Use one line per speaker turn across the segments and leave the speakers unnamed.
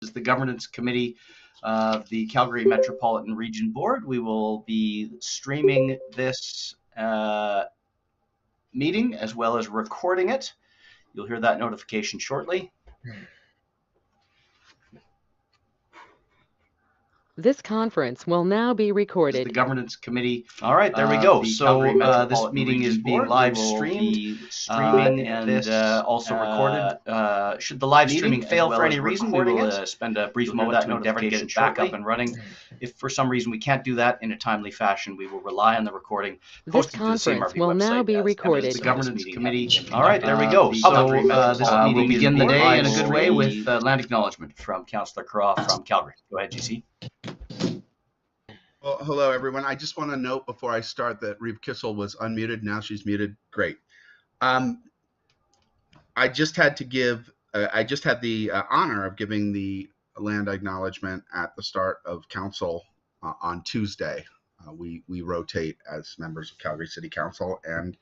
is the Governance Committee of the Calgary Metropolitan Region Board. We will be streaming this meeting as well as recording it. You'll hear that notification shortly.
This conference will now be recorded.
The Governance Committee. All right, there we go. So this meeting is being live streamed, and this also recorded. Should the live streaming fail for any reason, we will spend a brief moment to endeavor to get it back up and running. If for some reason we can't do that in a timely fashion, we will rely on the recording.
This conference will now be recorded.
The Governance Committee. All right, there we go. So this meeting will begin the day in a good way with land acknowledgement from Councillor Croft from Calgary. Go ahead, GC.
Well, hello, everyone. I just want to note before I start that Reeve Kissel was unmuted. Now she's muted. Great. I just had the honor of giving the land acknowledgement at the start of council on Tuesday. We rotate as members of Calgary City Council, and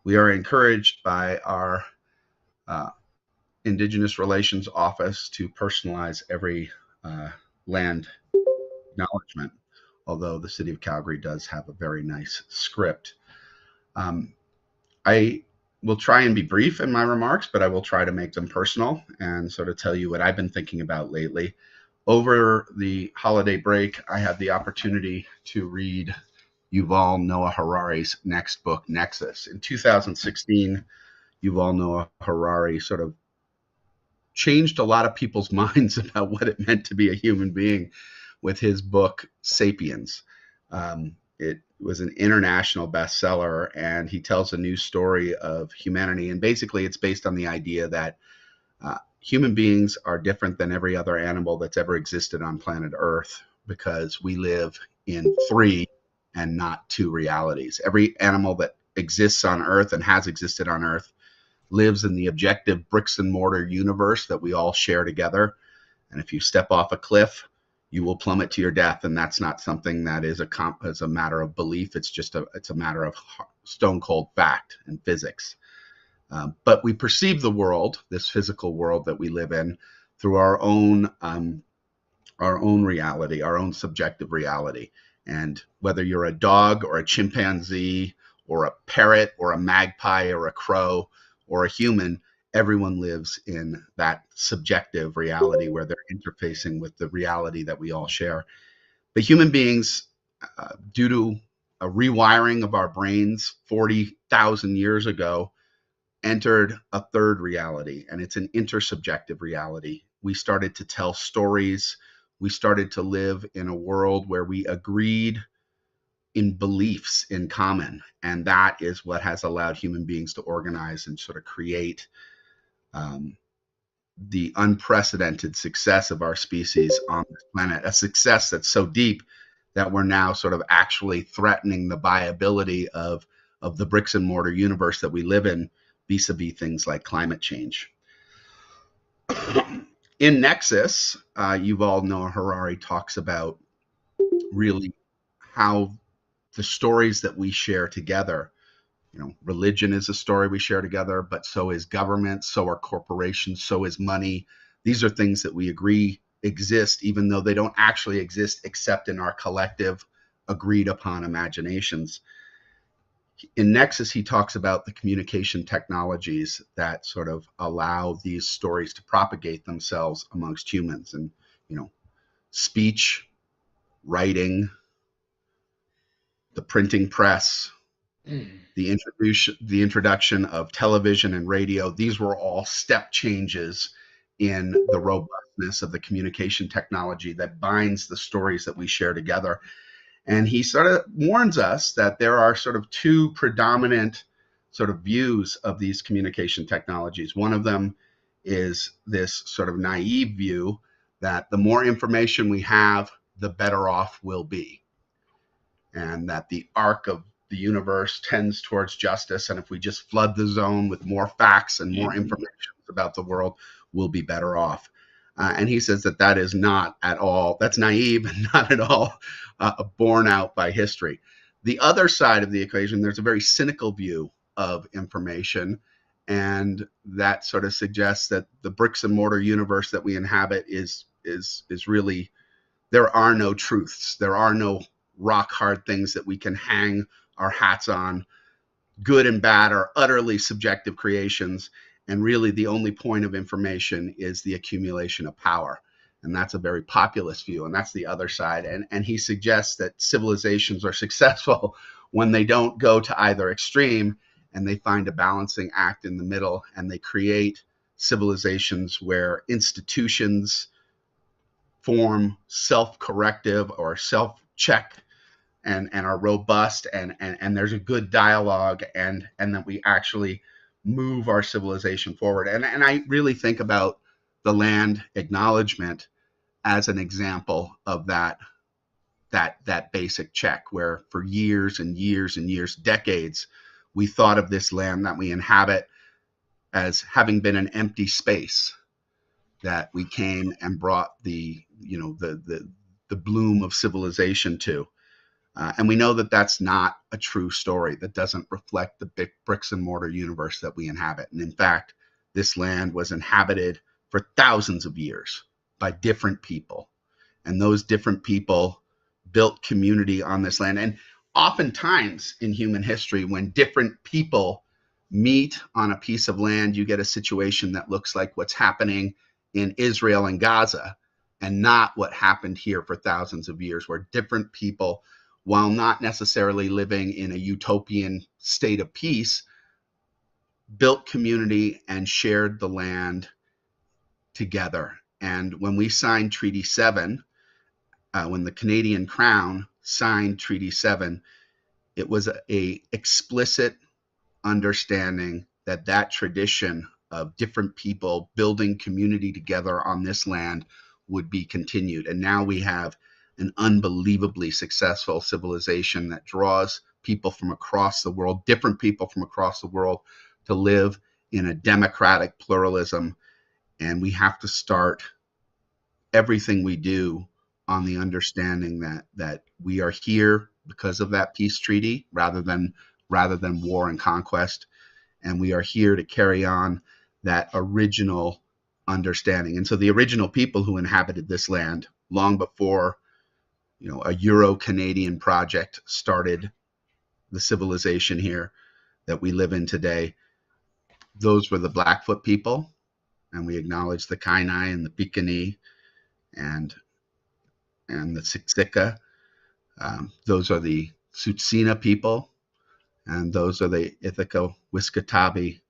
we are encouraged by our Indigenous Relations Office to personalize every land acknowledgement, although the City of Calgary does have a very nice script. I will try and be brief in my remarks, but I will try to make them personal and sort of tell you what I've been thinking about lately. Over the holiday break, I had the opportunity to read Yuval Noah Harari's next book, Nexus. In 2016, Yuval Noah Harari sort of changed a lot of people's minds about what it meant to be a human being with his book, Sapiens. It was an international bestseller, and he tells a new story of humanity. And basically, it's based on the idea that human beings are different than every other animal that's ever existed on planet Earth, because we live in 3 and not 2 realities. Every animal that exists on Earth and has existed on Earth lives in the objective bricks and mortar universe that we all share together. And if you step off a cliff, you will plummet to your death, and that's not something that is a matter of belief. It's a matter of stone cold fact and physics. But we perceive the world, this physical world that we live in, through our own reality, our own subjective reality. And whether you're a dog or a chimpanzee or a parrot or a magpie or a crow or a human, everyone lives in that subjective reality where they're interfacing with the reality that we all share. But human beings, due to a rewiring of our brains 40,000 years ago, entered a third reality, and it's an intersubjective reality. We started to tell stories. We started to live in a world where we agreed in beliefs in common, and that is what has allowed human beings to organize and sort of create the unprecedented success of our species on this planet, a success that's so deep that we're now sort of actually threatening the viability of the bricks and mortar universe that we live in, vis-a-vis things like climate change. In Nexus, Yuval Noah Harari talks about really how the stories that we share together, religion is a story we share together, but so is government, so are corporations, so is money. These are things that we agree exist, even though they don't actually exist except in our collective agreed upon imaginations. In Nexus, he talks about the communication technologies that sort of allow these stories to propagate themselves amongst humans, and, speech, writing, the printing press, the introduction of television and radio. These were all step changes in the robustness of the communication technology that binds the stories that we share together. And he sort of warns us that there are sort of 2 predominant sort of views of these communication technologies. One of them is this sort of naive view that the more information we have, the better off we'll be, and that the arc of the universe tends towards justice, and if we just flood the zone with more facts and more information about the world, we'll be better off. And he says that is not at all, that's naive and not at all borne out by history. The other side of the equation, there's a very cynical view of information, and that sort of suggests that the bricks and mortar universe that we inhabit is is really, there are no truths. There are no rock hard things that we can hang our hats on. Good and bad are utterly subjective creations. And really the only point of information is the accumulation of power. And that's a very populist view. And that's the other side. And he suggests that civilizations are successful when they don't go to either extreme and they find a balancing act in the middle, and they create civilizations where institutions form self-corrective or self-check and are robust, and there's a good dialogue, and that we actually move our civilization forward. And I really think about the land acknowledgement as an example of that basic check, where for years and years and years, decades, we thought of this land that we inhabit as having been an empty space that we came and brought the bloom of civilization to. And we know that that's not a true story. That doesn't reflect the big bricks and mortar universe that we inhabit. And in fact, this land was inhabited for thousands of years by different people. And those different people built community on this land. And oftentimes in human history, when different people meet on a piece of land, you get a situation that looks like what's happening in Israel and Gaza, and not what happened here for thousands of years, where different people, while not necessarily living in a utopian state of peace, built community and shared the land together. And when we signed Treaty 7, when the Canadian Crown signed Treaty 7, it was a explicit understanding that that tradition of different people building community together on this land would be continued. And now we have an unbelievably successful civilization that draws people from across the world, different people from across the world, to live in a democratic pluralism. And we have to start everything we do on the understanding that we are here because of that peace treaty rather than war and conquest. And we are here to carry on that original understanding. And so the original people who inhabited this land long before a Euro-Canadian project started the civilization here that we live in today, those were the Blackfoot people. And we acknowledge the Kainai and the Piikani and the Siksika. Those are the Tsuut'ina people, and those are the Ithaca Wiskatabi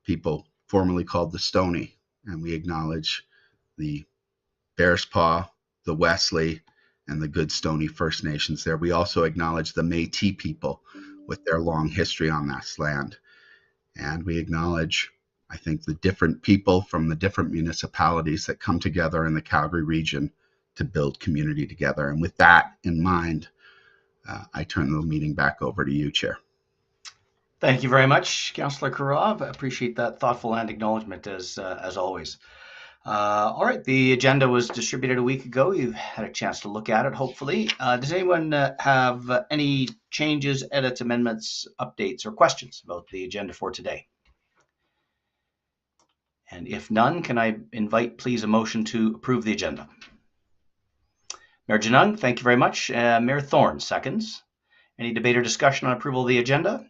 people, formerly called the Stoney. And we acknowledge the Bearspaw, the Wesley, and the Good Stoney First Nations there. We also acknowledge the Métis people with their long history on this land. And we acknowledge, I think, the different people from the different municipalities that come together in the Calgary region to build community together. And with that in mind, I turn the meeting back over to you, Chair.
Thank you very much, Councillor Karov. I appreciate that thoughtful land acknowledgement as always. All right, the agenda was distributed a week ago. You've had a chance to look at it, hopefully. Does anyone have any changes, edits, amendments, updates, or questions about the agenda for today? And if none, can I invite, please, a motion to approve the agenda? Mayor Janung, thank you very much. Mayor Thorne, seconds. Any debate or discussion on approval of the agenda?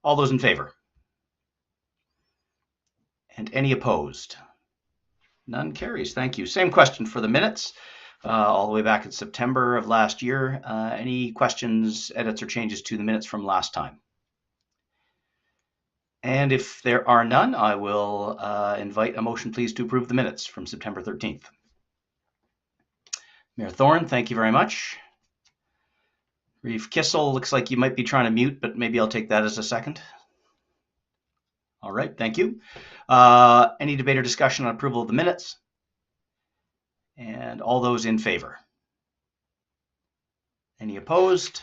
All those in favor? And any opposed? None carries. Thank you. Same question for the minutes, all the way back in September of last year. Any questions, edits, or changes to the minutes from last time? And if there are none, I will invite a motion, please, to approve the minutes from September 13th. Mayor Thorne, thank you very much. Reeve Kissel, looks like you might be trying to mute, but maybe I'll take that as a second. All right, thank you. Any debate or discussion on approval of the minutes? And all those in favor? Any opposed?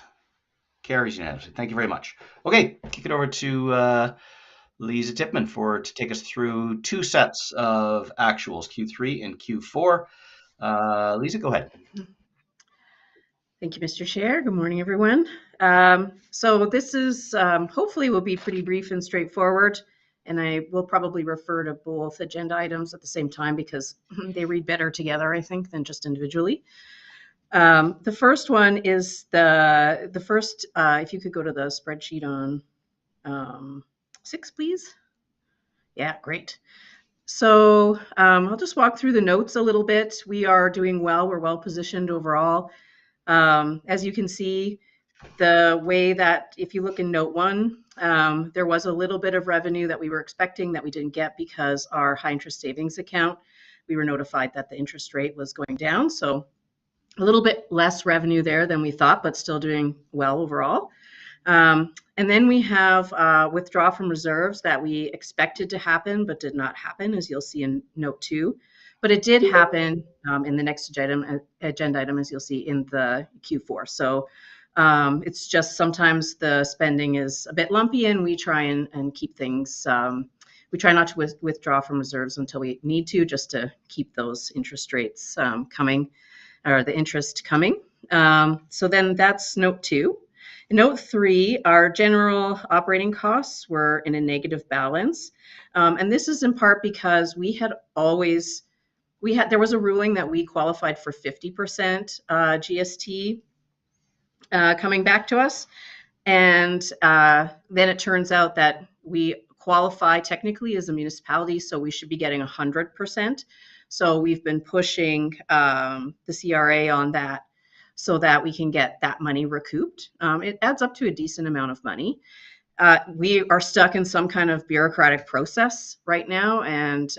Carries unanimously. Thank you very much. Okay, kick it over to Lisa Tippmann to take us through two sets of actuals, Q3 and Q4. Lisa, go ahead.
Thank you, Mr. Chair. Good morning, everyone. So this is hopefully will be pretty brief and straightforward. And I will probably refer to both agenda items at the same time because they read better together, I think, than just individually. The first one is the first, if you could go to the spreadsheet on 6, please. Yeah, great. So I'll just walk through the notes a little bit. We are doing well. We're well positioned overall. As you can see, the way that if you look in note 1, there was a little bit of revenue that we were expecting that we didn't get because our high interest savings account, we were notified that the interest rate was going down. So a little bit less revenue there than we thought, but still doing well overall. And then we have withdraw from reserves that we expected to happen, but did not happen, as you'll see in note 2. But it did happen in the next agenda item, as you'll see in the Q4. So it's just sometimes the spending is a bit lumpy, and we try and keep things. We try not to withdraw from reserves until we need to, just to keep those interest rates coming, or the interest coming. So then that's note 2. Note 3, our general operating costs were in a negative balance. And this is in part because there was a ruling that we qualified for 50% GST coming back to us. And then it turns out that we qualify technically as a municipality, so we should be getting 100%. So we've been pushing the CRA on that so that we can get that money recouped. It adds up to a decent amount of money. We are stuck in some kind of bureaucratic process right now, and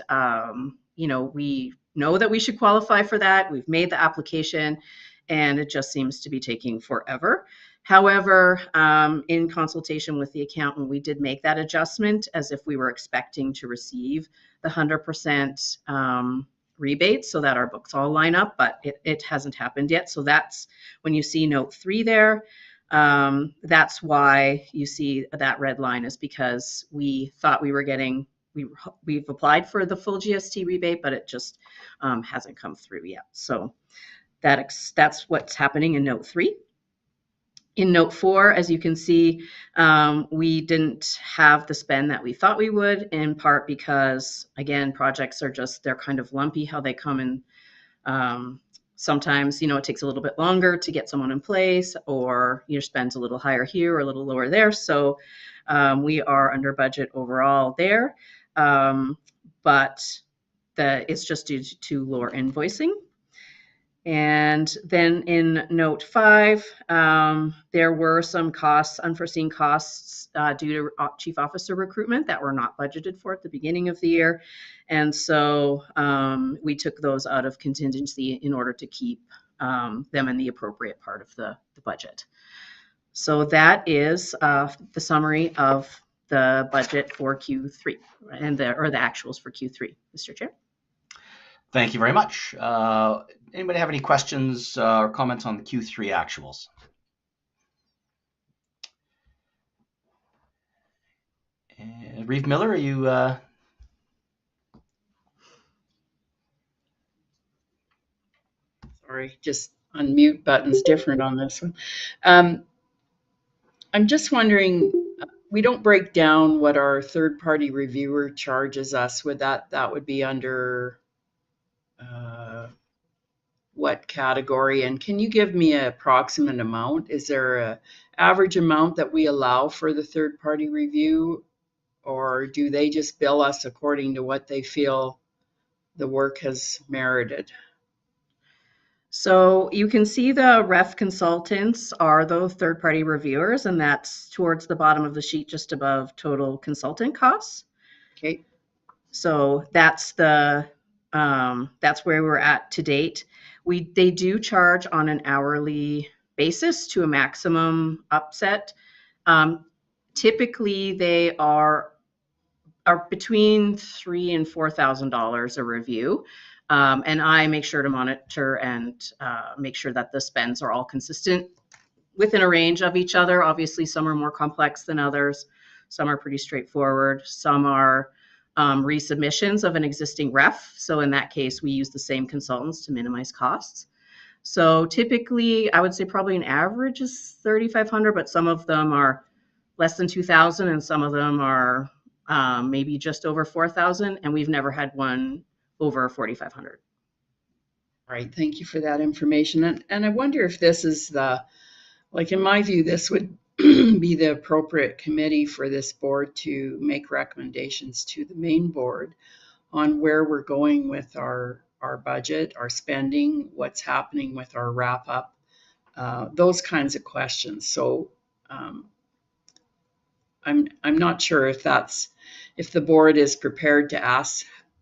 we know that we should qualify for that. We've made the application, and it just seems to be taking forever. However, in consultation with the accountant, we did make that adjustment as if we were expecting to receive the 100% rebate so that our books all line up, but it hasn't happened yet. So that's when you see note 3 there. That's why you see that red line, is because we thought we were getting, we've applied for the full GST rebate, but it just hasn't come through yet. So that's what's happening in note 3. In note 4, as you can see, we didn't have the spend that we thought we would, in part because, again, projects are they're kind of lumpy how they come in. Sometimes, it takes a little bit longer to get someone in place, or your spend's a little higher here or a little lower there. So we are under budget overall there, but it's just due to lower invoicing. And then in note 5, there were some unforeseen costs due to chief officer recruitment that were not budgeted for at the beginning of the year. And so we took those out of contingency in order to keep them in the appropriate part of the budget. So that is the summary of the budget for Q3 and the actuals for Q3, Mr. Chair.
Thank you very much. Anybody have any questions or comments on the Q3 actuals? Reeve Miller, are you?
Sorry, just unmute button's different on this one. I'm just wondering, we don't break down what our third-party reviewer charges us. That would be under what category? And can you give me an approximate amount? Is there an average amount that we allow for the third-party review, or do they just bill us according to what they feel the work has merited?
So you can see the ref consultants are the third-party reviewers, and that's towards the bottom of the sheet, just above total consultant costs.
Okay.
So that's where we're at to date. They do charge on an hourly basis to a maximum upset. Typically, they are between $3,000 and $4,000 a review. And I make sure to monitor and make sure that the spends are all consistent within a range of each other. Obviously, some are more complex than others. Some are pretty straightforward. Some are resubmissions of an existing ref. So in that case, we use the same consultants to minimize costs. So typically, I would say probably an average is $3,500, but some of them are less than $2,000, and some of them are maybe just over 4,000, and we've never had one over 4,500.
All right, thank you for that information. And I wonder if this is like in my view, this would be the appropriate committee for this board to make recommendations to the main board on where we're going with our budget, our spending, what's happening with our wrap up, those kinds of questions. So I'm not sure if the board is prepared to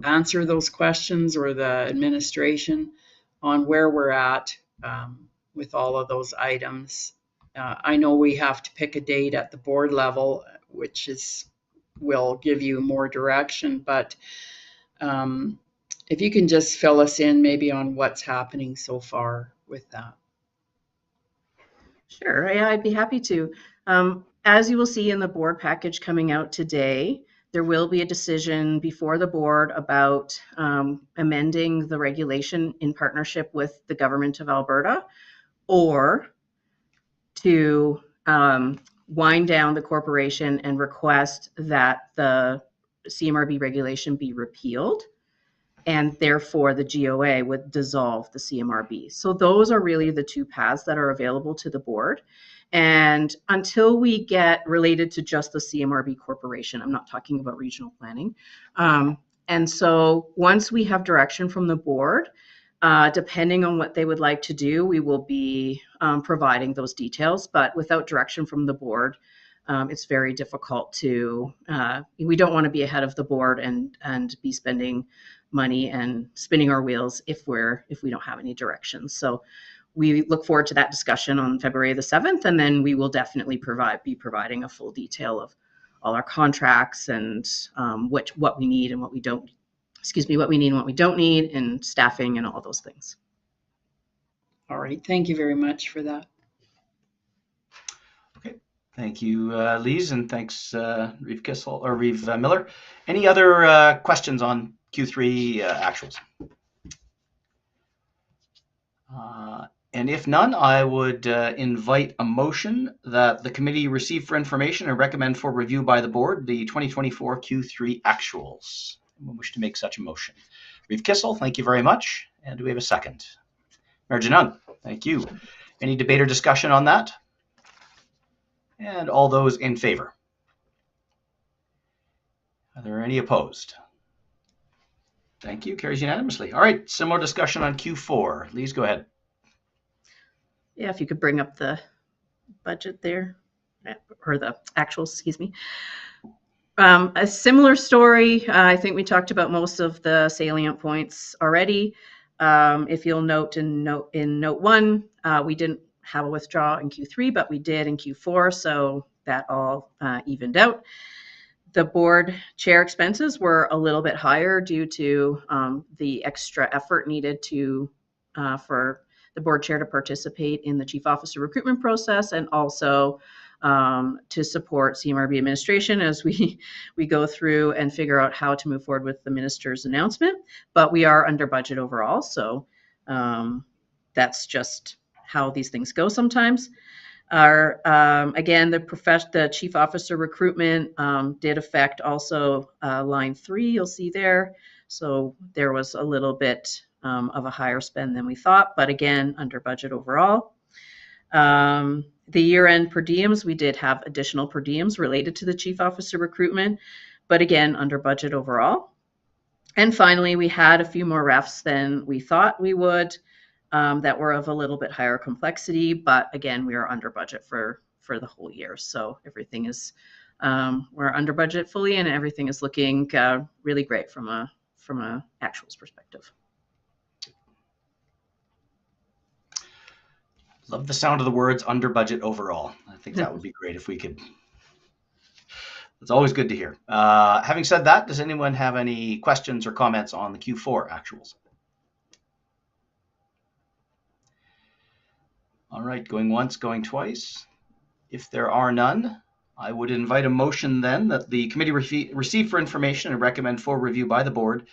answer those questions, or the administration, on where we're at with all of those items. I know we have to pick a date at the board level, which will give you more direction, but if you can just fill us in maybe on what's happening so far with that.
Sure, yeah, I'd be happy to. As you will see in the board package coming out today, there will be a decision before the board about amending the regulation in partnership with the government of Alberta, or to wind down the corporation and request that the CMRB regulation be repealed, and therefore the GOA would dissolve the CMRB. So those are really the two paths that are available to the board. And until we get related to just the CMRB corporation, I'm not talking about regional planning. And so once we have direction from the board, depending on what they would like to do, we will be providing those details. But without direction from the board, it's very difficult to, we don't want to be ahead of the board and be spending money and spinning our wheels if we don't have any directions. So we look forward to that discussion on February the 7th, and then we will definitely be providing a full detail of all our contracts and what we need and what we don't, what we need and what we don't need, and staffing and all those things.
All right, thank you very much for that.
Okay, thank you, Lise, and thanks, Reeve Kissel or Reeve Miller. Any other questions on Q3 actuals? And if none, I would invite a motion that the committee receive for information and recommend for review by the board the 2024 Q3 actuals. Anyone wish to make such a motion? Reeve Kissel, thank you very much. And do we have a second? Mayor Janun, thank you. Any debate or discussion on that? And all those in favor? Are there any opposed? Thank you. Carries unanimously. All right. Some more discussion on Q4. Lise, go ahead.
Yeah, if you could bring up the budget there, or the actuals, excuse me. A similar story. I think we talked about most of the salient points already. If you'll note in note 1, we didn't have a withdrawal in Q3, but we did in Q4, so that all evened out. The board chair expenses were a little bit higher due to the extra effort needed for the board chair to participate in the chief officer recruitment process, and also to support CMRB administration as we go through and figure out how to move forward with the minister's announcement. But we are under budget overall, so that's just how these things go sometimes. Again, the chief officer recruitment did affect also line 3, you'll see there. So there was a little bit of a higher spend than we thought, but again, under budget overall. The year-end per diems, we did have additional per diems related to the chief officer recruitment, but again, under budget overall. And finally, we had a few more refs than we thought we would. That were of a little bit higher complexity, but again, we are under budget for the whole year. So everything is, we're under budget fully, and everything is looking really great from a actuals perspective.
Love the sound of the words under budget overall. I think that would be great if we could. It's always good to hear. Having said that, does anyone have any questions or comments on the Q4 actuals? All right, going once, going twice. If there are none, I would invite a motion then that the committee receive for information and recommend for review by the board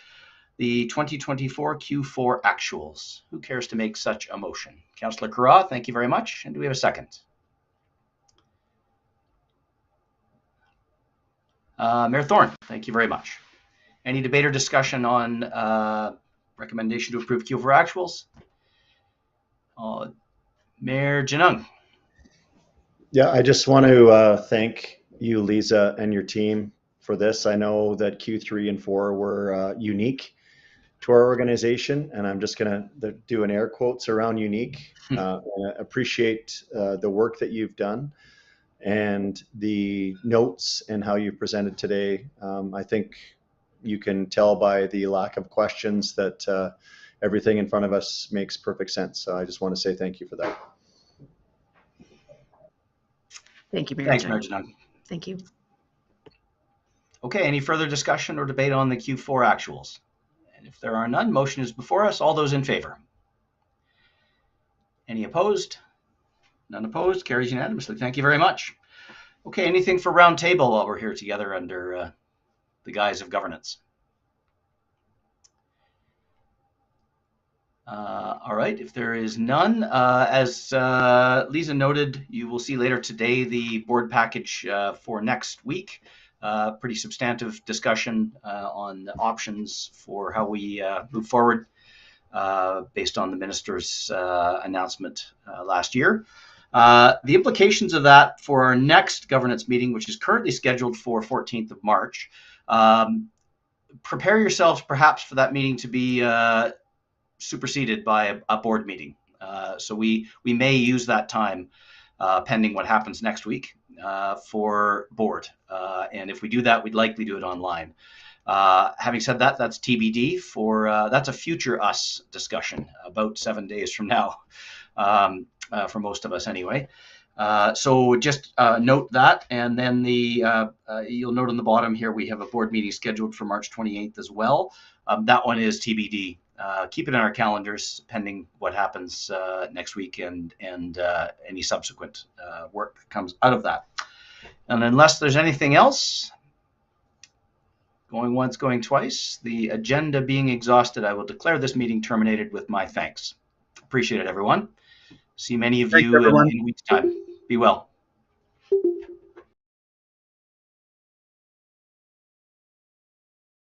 the 2024 Q4 actuals. Who cares to make such a motion? Councillor Carra, thank you very much. And do we have a second? Mayor Thorne, thank you very much. Any debate or discussion on recommendation to approve Q4 actuals? Mayor Janung.
Yeah, I just want to thank you, Lisa, and your team for this. I know that Q3 and 4 were unique to our organization, and I'm just going to do an air quotes around unique. And I appreciate the work that you've done and the notes and how you presented today. I think you can tell by the lack of questions that everything in front of us makes perfect sense. So I just want to say thank you for that.
Thank you, Mayor.
Thanks, Mayor Janung.
Thank you.
Okay, any further discussion or debate on the Q4 actuals? And if there are none, motion is before us. All those in favor? Any opposed? None opposed. Carries unanimously. Thank you very much. Okay, anything for roundtable while we're here together under the guise of governance? All right, if there is none, as Lisa noted, you will see later today the board package for next week. Pretty substantive discussion on the options for how we move forward based on the minister's announcement last year. The implications of that for our next governance meeting, which is currently scheduled for 14th of March, prepare yourselves perhaps for that meeting to be superseded by a board meeting. So we may use that time pending what happens next week for board. And if we do that, we'd likely do it online. Having said that, that's TBD for that's a future us discussion about 7 days from now, for most of us anyway. So just note that, and then you'll note on the bottom here we have a board meeting scheduled for March 28th as well. That one is TBD. Keep it in our calendars pending what happens next week and any subsequent work that comes out of that. And unless there's anything else, going once, going twice, the agenda being exhausted, I will declare this meeting terminated with my thanks. Appreciate it, everyone. See many of you in a week's time. Be well.